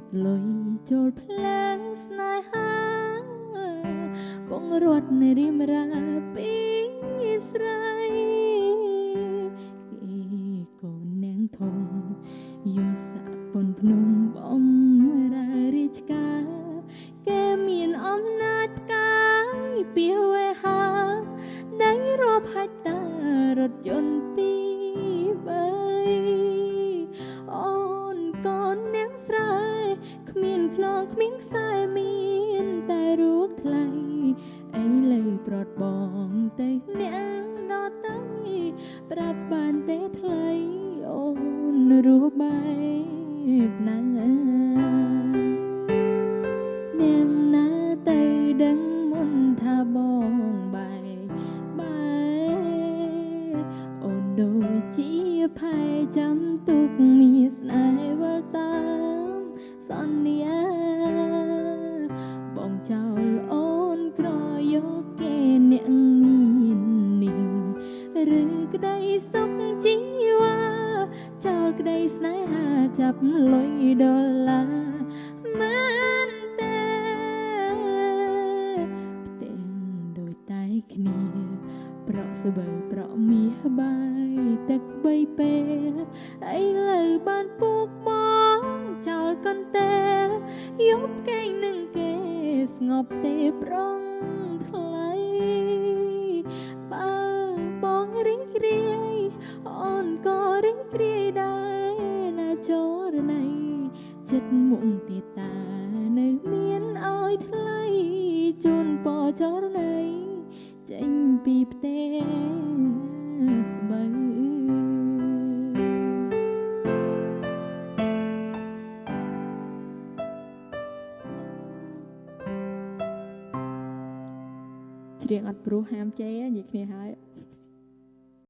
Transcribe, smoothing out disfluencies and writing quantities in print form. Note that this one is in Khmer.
ទឹកលុយចូលភ្លើងស្នេហាបងរត់នៅរៀមរាពីស្រីគេកូននាងធំយោសាប៉ុនភ្នំបំរារាជការគេមានអំណាចផ្កាយពីវេហាដៃរាប់ហិចតារថយន្តពីអូនកូននាងស្រីគ្មានខ្នងគ្មានខ្សែមានតែរូបថ្លៃឥឡូវប្រត់បងទៅអ្នកដតៃប្រាប់បានទេថ្លៃអូនរស់បែបណានាងណាទៅដឹងមុនថាបងបែអូនដូចជាផែចាំទុកមានស្នេហ៍វល់តាមសន្យាបងចោលអូនក្រយកគេអ្នកមាននាងឬក្តីសុខជីវ៉ាចោលក្តីស្នេហាចាប់លុយដុល្លារមែនទេផ្ទាំងដូចតែគ្នាប្រក់ស្បើប្រក់មាសបាយទឹកបីពេលឥឡូវបានពុកបងចោលកន្ទែលយប់គេងនឹងគេស្ងប់ទេប្រងថ្លៃបើបងរីករាយអូនក៏រីករាយដែរណាចរណៃចិត្តមុខទៀតតានៅមានឲ្យថ្លៃជូនពរចរណៃចេញពីផ្ទះស្បូវច្រៀងអត់ព្រោះហាមចេនិយាយគ្នាហើយ